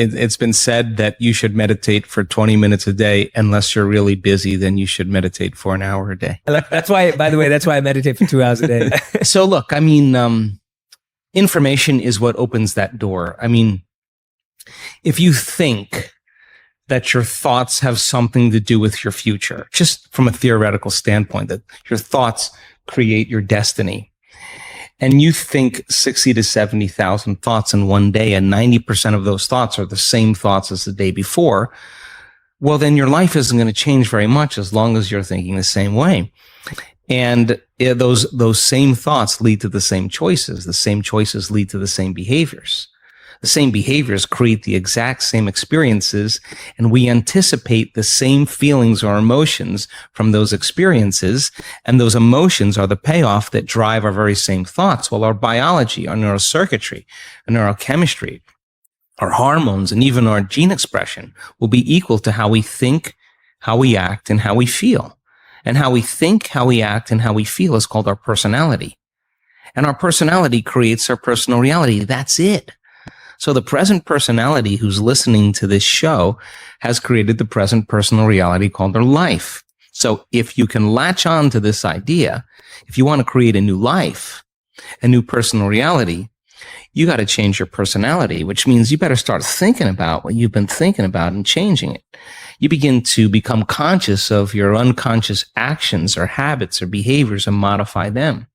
It's been said that you should meditate for 20 minutes a day. Unless you're really busy, then you should meditate for an hour a day. That's why, by the way, that's why I meditate for 2 hours a day. So look, I mean, information is what opens that door. I mean, if you think that your thoughts have something to do with your future, just from a theoretical standpoint, that your thoughts create your destiny, and you think 60 to 70,000 thoughts in one day, and 90% of those thoughts are the same thoughts as the day before, well, then your life isn't going to change very much as long as you're thinking the same way. And those same thoughts lead to the same choices. The same choices lead to the same behaviors. The same behaviors create the exact same experiences, and we anticipate the same feelings or emotions from those experiences, and those emotions are the payoff that drive our very same thoughts. Well, our biology, our neurocircuitry, our neurochemistry, our hormones, and even our gene expression will be equal to how we think, how we act, and how we feel. And how we think, how we act, and how we feel is called our personality. And our personality creates our personal reality. That's it. So the present personality who's listening to this show has created the present personal reality called their life. So if you can latch on to this idea, if you want to create a new life, a new personal reality, you got to change your personality, which means you better start thinking about what you've been thinking about and changing it. You begin to become conscious of your unconscious actions or habits or behaviors and modify them.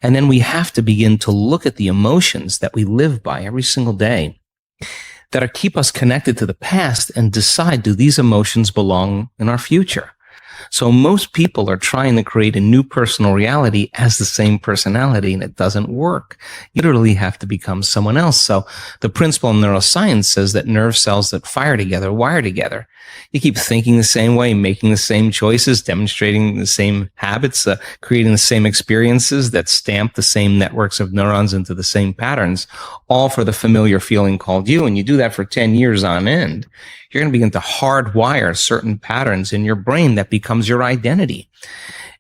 And then we have to begin to look at the emotions that we live by every single day that keep us connected to the past and decide, do these emotions belong in our future? So most people are trying to create a new personal reality as the same personality, and it doesn't work. You literally have to become someone else. So the principle in neuroscience says that nerve cells that fire together wire together. You keep thinking the same way, making the same choices, demonstrating the same habits, creating the same experiences that stamp the same networks of neurons into the same patterns, all for the familiar feeling called you. And you do that for 10 years on end. You're going to begin to hardwire certain patterns in your brain that becomes your identity.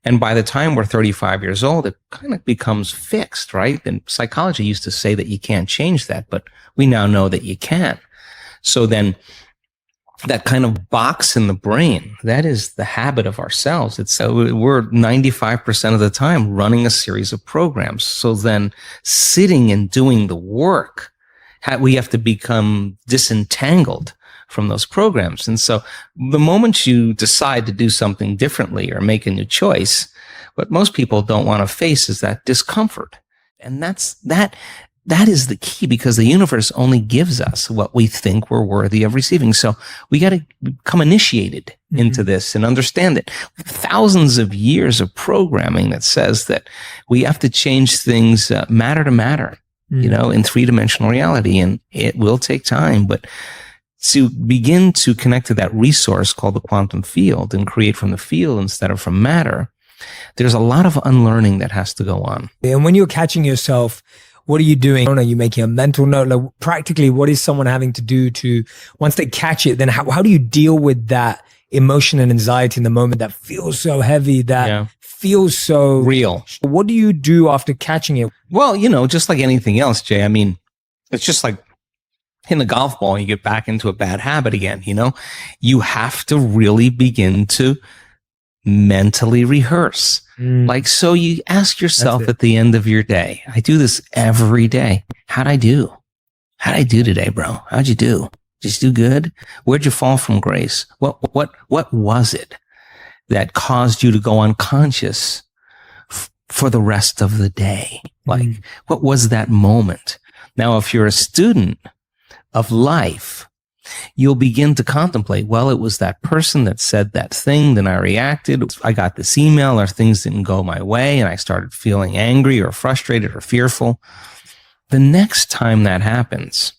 And by the time we're 35 years old, it kind of becomes fixed, right? And psychology used to say that you can't change that, but we now know that you can. So then that kind of box in the brain, that is the habit of ourselves. We're 95% of the time running a series of programs. So then sitting and doing the work, we have to become disentangled from those programs. And so the moment you decide to do something differently or make a new choice, what most people don't want to face is that discomfort. And that is the key, because the universe only gives us what we think we're worthy of receiving. So we got to become initiated into this and understand that thousands of years of programming that says that we have to change things matter to matter, in three-dimensional reality. And it will take time, but to begin to connect to that resource called the quantum field and create from the field instead of from matter, there's a lot of unlearning that has to go on. And when you're catching yourself, what are you doing? Are you making a mental note? Like, practically, what is someone having to do to, once they catch it, then how do you deal with that emotion and anxiety in the moment that feels so heavy, that feels so real? What do you do after catching it? Well, just like anything else, Jay, I mean, it's just like hitting a golf ball, you get back into a bad habit again, You have to really begin to mentally rehearse. So you ask yourself at the end of your day, I do this every day. How'd I do? How'd I do today, bro? How'd you do? Did you do good? Where'd you fall from grace? What was it that caused you to go unconscious for the rest of the day? Like, what was that moment? Now, if you're a student of life, you'll begin to contemplate, well, it was that person that said that thing, then I reacted, I got this email, or things didn't go my way, and I started feeling angry or frustrated or fearful. The next time that happens,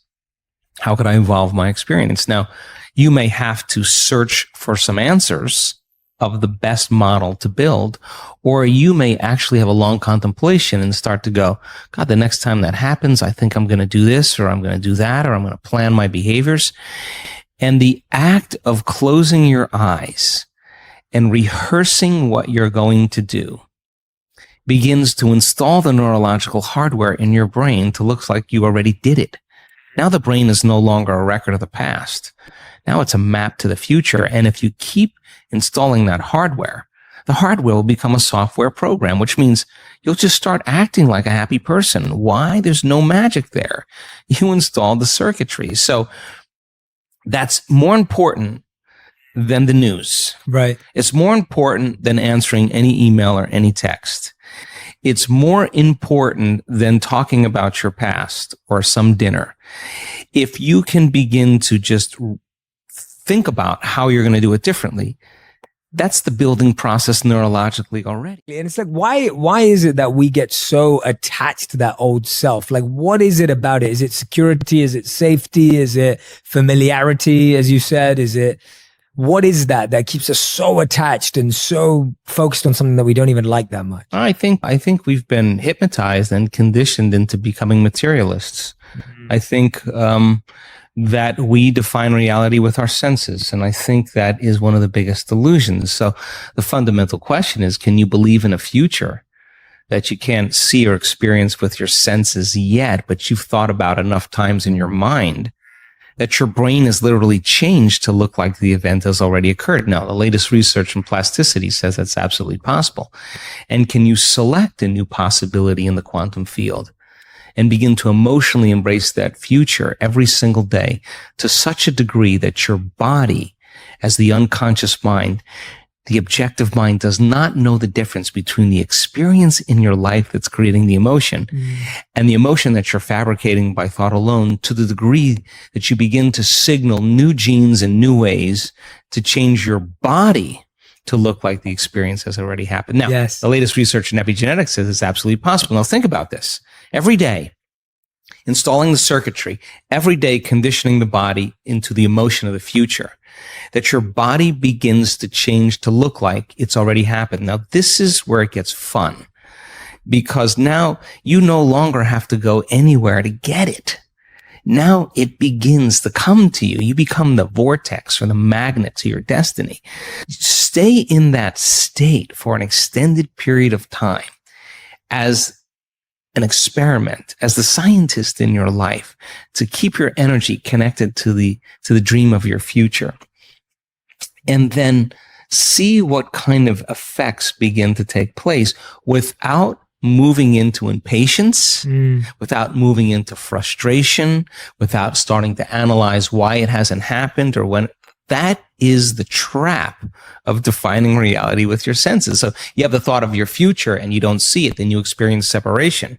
how could I evolve my experience? Now, you may have to search for some answers of the best model to build, or you may actually have a long contemplation and start to go, God, the next time that happens, I think I'm going to do this, or I'm going to do that, or I'm going to plan my behaviors. And the act of closing your eyes and rehearsing what you're going to do begins to install the neurological hardware in your brain to look like you already did it. Now the brain is no longer a record of the past. Now it's a map to the future. And if you keep installing that hardware, the hardware will become a software program, which means you'll just start acting like a happy person. Why? There's no magic there. You installed the circuitry. So that's more important than the news. Right. It's more important than answering any email or any text. It's more important than talking about your past or some dinner. If you can begin to just think about how you're going to do it differently, that's the building process neurologically already. And it's like, why is it that we get so attached to that old self? Like, what is it about it? Is it security? Is it safety? Is it familiarity, as you said? What is that keeps us so attached and so focused on something that we don't even like that much? I think we've been hypnotized and conditioned into becoming materialists. Mm-hmm. I think that we define reality with our senses, and I think that is one of the biggest illusions. So the fundamental question is, can you believe in a future that you can't see or experience with your senses yet, but you've thought about enough times in your mind that your brain is literally changed to look like the event has already occurred? Now, the latest research in plasticity says that's absolutely possible. And can you select a new possibility in the quantum field and begin to emotionally embrace that future every single day to such a degree that your body, as the unconscious mind, the objective mind, does not know the difference between the experience in your life that's creating the emotion and the emotion that you're fabricating by thought alone, to the degree that you begin to signal new genes and new ways to change your body to look like the experience has already happened. Now, yes, the latest research in epigenetics says it's absolutely possible. Now, think about this. Every day, installing the circuitry, every day conditioning the body into the emotion of the future, that your body begins to change to look like it's already happened. Now, this is where it gets fun, because now you no longer have to go anywhere to get it. Now it begins to come to you. You become the vortex or the magnet to your destiny. Stay in that state for an extended period of time as an experiment, as the scientist in your life, to keep your energy connected to the dream of your future. And then see what kind of effects begin to take place without moving into impatience, without moving into frustration, without starting to analyze why it hasn't happened or when. That is the trap of defining reality with your senses. So you have the thought of your future and you don't see it, then you experience separation.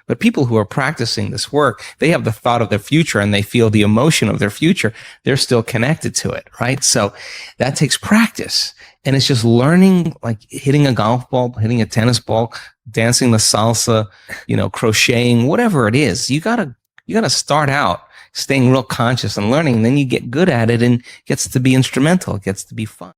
But people who are practicing this work, they have the thought of their future and they feel the emotion of their future. They're still connected to it, right? So that takes practice. And it's just learning, like hitting a golf ball, hitting a tennis ball, dancing the salsa, crocheting, whatever it is. You gotta start out staying real conscious and learning. And then you get good at it and it gets to be instrumental. It gets to be fun.